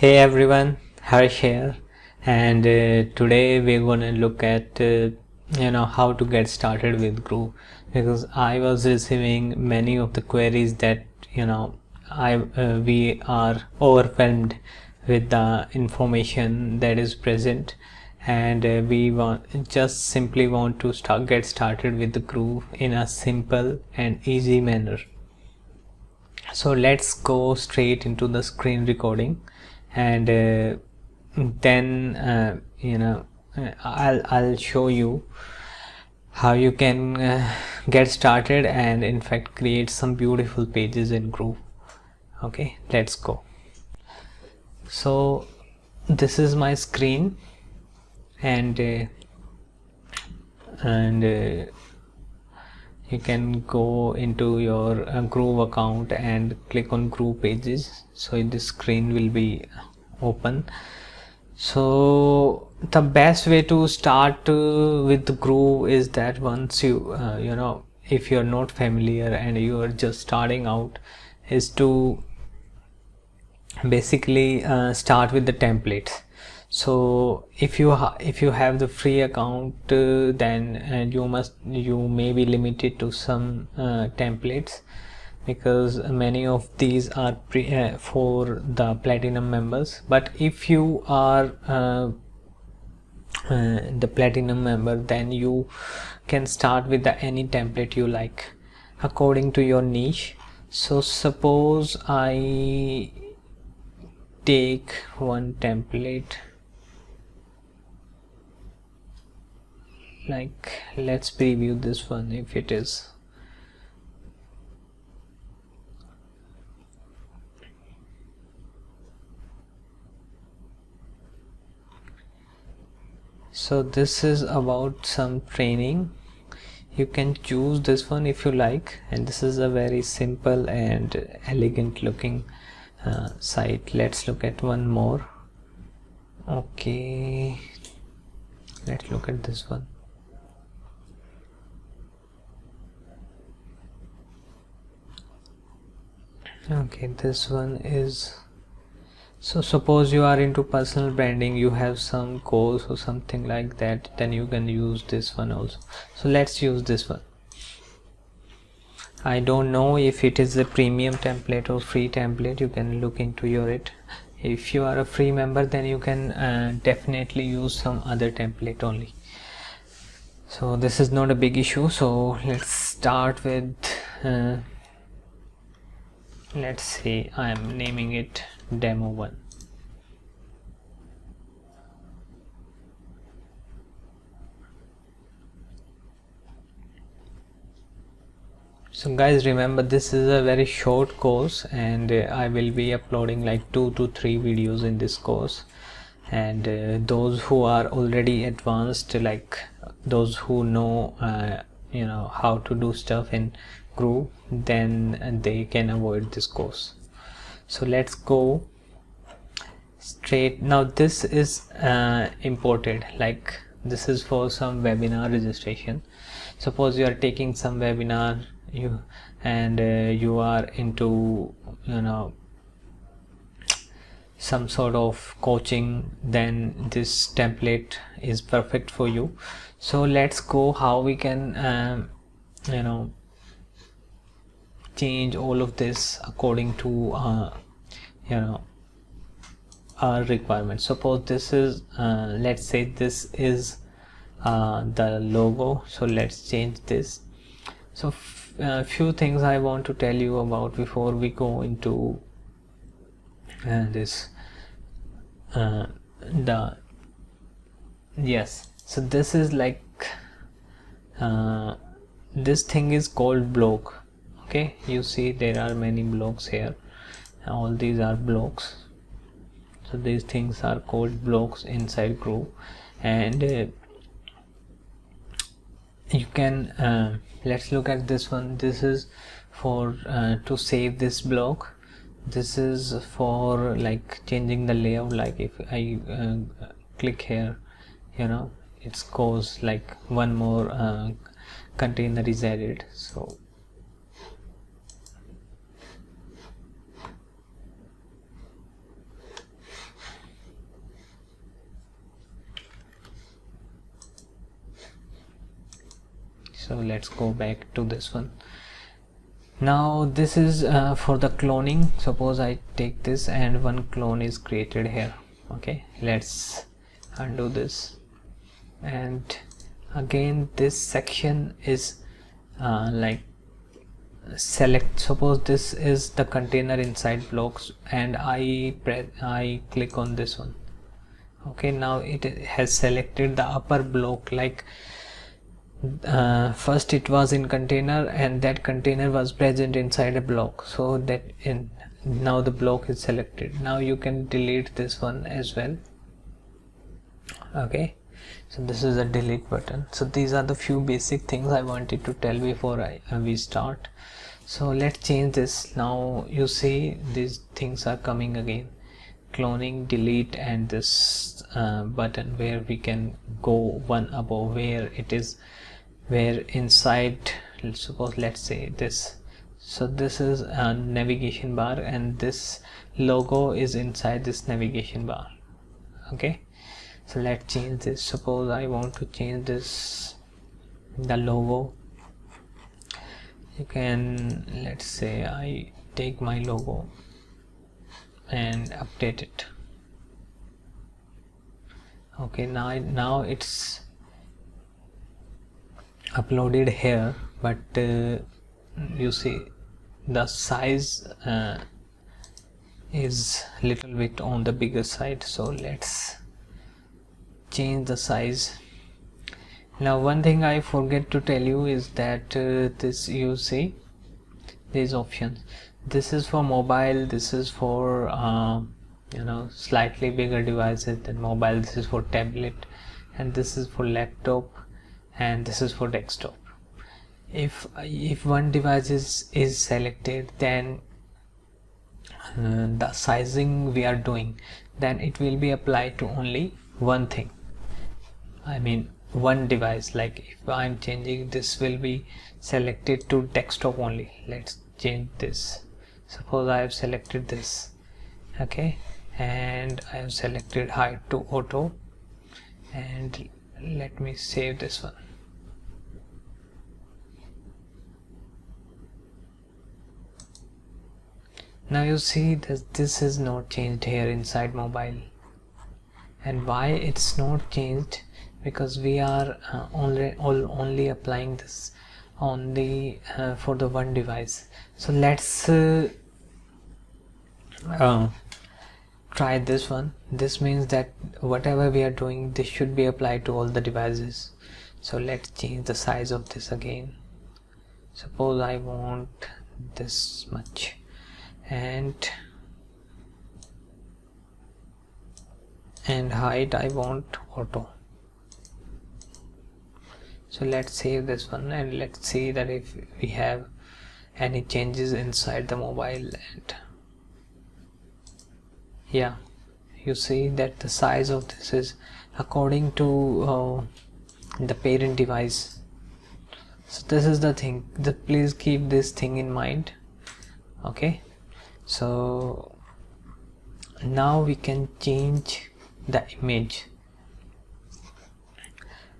Hey everyone, Harsh here, and today we're gonna look at how to get started with Groove, because I was receiving many of the queries that we are overwhelmed with the information that is present, and we just simply want to get started with the Groove in a simple and easy manner. So let's go straight into the screen recording, and then I'll show you how you can get started and in fact create some beautiful pages in Groove. Okay, let's go. So this is my screen, and you can go into your Groove account and click on GroovePages. So this screen will be open. So the best way to start with the Groove is that once you if you're not familiar and you are just starting out, is to basically start with the templates. So if you have the free account, then you may be limited to some templates, because many of these are for the platinum members. But if you are the platinum member, then you can start with any template you like according to your niche. So suppose I take one template, like let's preview this one if it is. So this is about some training. You can choose this one if you like, and this is a very simple and elegant looking site. Let's look at one more. Okay, let's look at this one. Okay, this one is, so suppose you are into personal branding, you have some course or something like that, then you can use this one also. So let's use this one. I don't know if it is a premium template or free template. You can look into it. If you are a free member, then you can definitely use some other template only. So this is not a big issue. So let's start with let's say I am naming it demo 1. So guys, remember this is a very short course, and I will be uploading like 2 to 3 videos in this course. And those who are already advanced, like those who know how to do stuff in Groove, then they can avoid this course. So let's go straight. Now this is imported, like this is for some webinar registration. Suppose you are taking some webinar, you are into some sort of coaching, then this template is perfect for you. So let's go how we can change all of this according to our requirements. Suppose this is let's say this is the logo, so let's change this. So few things I want to tell you about before we go into this so this is like this thing is called blog. Okay, you see there are many blogs here, all these are blogs. So these things are called blogs inside Groove, and you can let's look at this one. This is for to save this blog. This is for like changing the layout. Like if I click here, it goes like one more container is added. So So let's go back to this one. Now this is for the cloning. Suppose I take this and one clone is created here. Okay, let's undo this, and again this section is like select. Suppose this is the container inside blocks, and I click on this one. Okay, now it has selected the upper block. Like first it was in container, and that container was present inside a block, so that now the block is selected. Now you can delete this one as well. Okay, so this is a delete button. So these are the few basic things I wanted to tell before we start. So let's change this. Now you see these things are coming again: cloning, delete, and this button where we can go one above, where it is, where inside, suppose let's say this. So this is a navigation bar, and this logo is inside this navigation bar. Okay, so let's change this. Suppose I want to change this, the logo. You can, let's say I take my logo and update it. Okay, now it's uploaded here, but you see the size is little bit on the bigger side, so let's change the size. Now one thing I forget to tell you is that this, you see these options, this is for mobile, this is for slightly bigger devices than mobile, this is for tablet, and this is for laptop, and this is for desktop. If one device is selected, then the sizing we are doing, then it will be applied to only one thing, I mean one device. Like if I'm changing, this will be selected to desktop only. Let's change this. Suppose I have selected this. Okay, and I have selected height to auto, and let me save this one. Now you see that this is not changed here inside mobile. And why it's not changed? Because we are only applying this on the for the one device. So let's try this one. This means that whatever we are doing, this should be applied to all the devices. So let's change the size of this again. Suppose I want this much, and height I want auto. So let's save this one, and let's see that if we have any changes inside the mobile. And yeah, you see that the size of this is according to the parent device. So this is the thing, that please keep this thing in mind. Okay, so now we can change the image.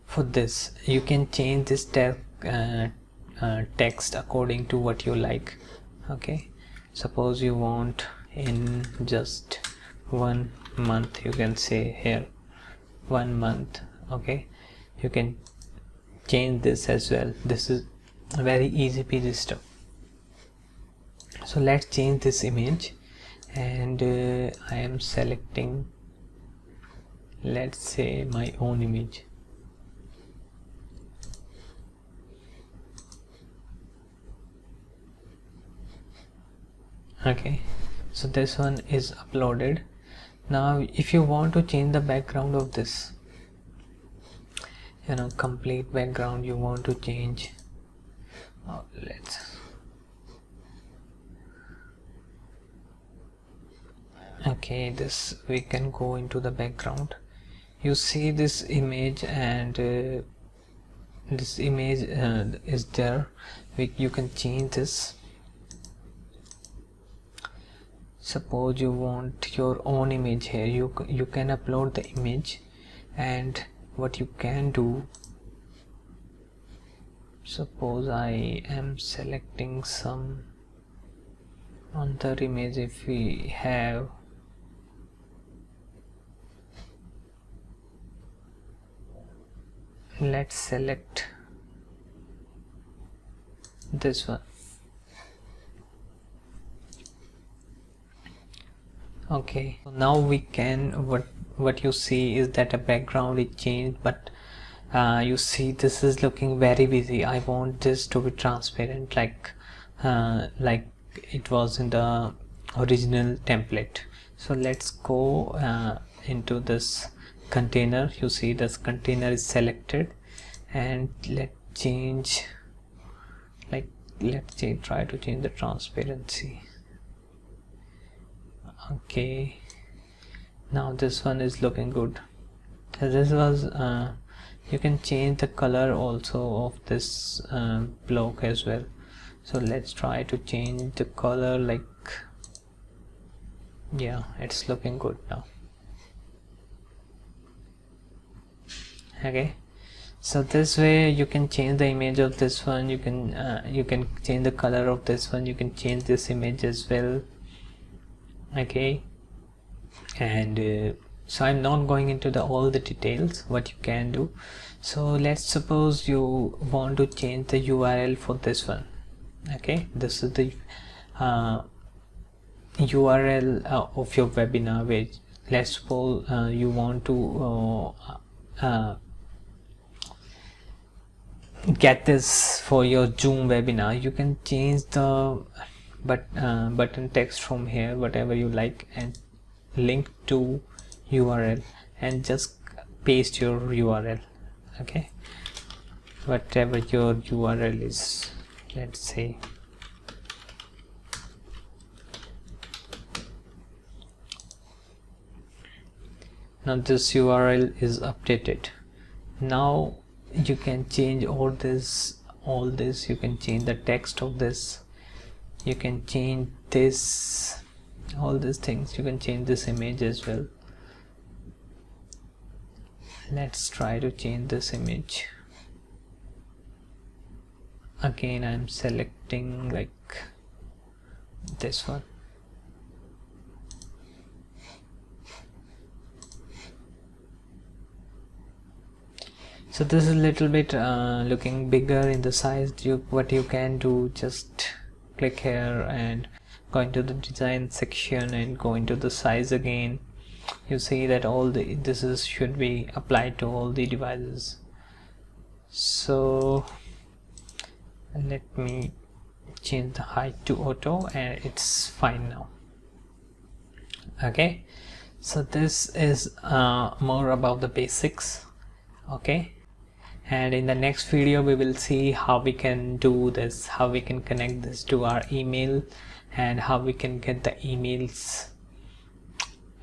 For this, you can change this text according to what you like. Okay, suppose you want in just 1 month, you can say here 1 month. Okay, you can change this as well. This is a very easy peasy stuff. So let's change this image, and I am selecting, let's say, my own image. Okay, so this one is uploaded. Now if you want to change the background of this, complete background you want to change, okay, this we can go into the background. You see this image, and this image is there. You can change this. Suppose you want your own image here, you can upload the image, and what you can do, Suppose I am selecting some other image. If we have let's select this one. Okay, so now we can, what you see is that a background is changed, but you see this is looking very busy. I want this to be transparent, like it was in the original template. So let's go into this container. You see this container is selected, and let's change, try to change the transparency. Okay, now this one is looking good. So this was you can change the color also of this block as well. So let's try to change the color, like, yeah, it's looking good now. Okay, so this way you can change the image of this one, you can change the color of this one, you can change this image as well. Okay, and so I'm not going into all the details what you can do. So let's suppose you want to change the URL for this one. Okay, this is the URL of your webinar page. Let's suppose you want to get this for your Zoom webinar. You can change the button text from here, whatever you like, and link to URL and just paste your URL. Okay, whatever your URL is, let's say now this URL is updated. Now you can change all this. You can change the text of this, you can change this, all these things. You can change this image as well. Let's try to change this image. Again, I'm selecting like this one. So this is a little bit looking bigger in the size. What you can do, just click here and go into the design section and go into the size again. You see that this should be applied to all the devices. So let me change the height to auto, and it's fine now. Okay, so this is more about the basics. Okay, and in the next video we will see how we can do this, how we can connect this to our email, and how we can get the emails,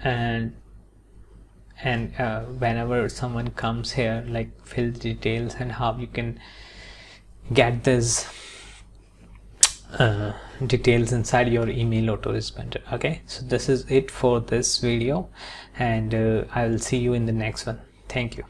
and whenever someone comes here, like fill the details, and how you can get this details inside your email autoresponder. Okay, so this is it for this video, and I will see you in the next one. Thank you.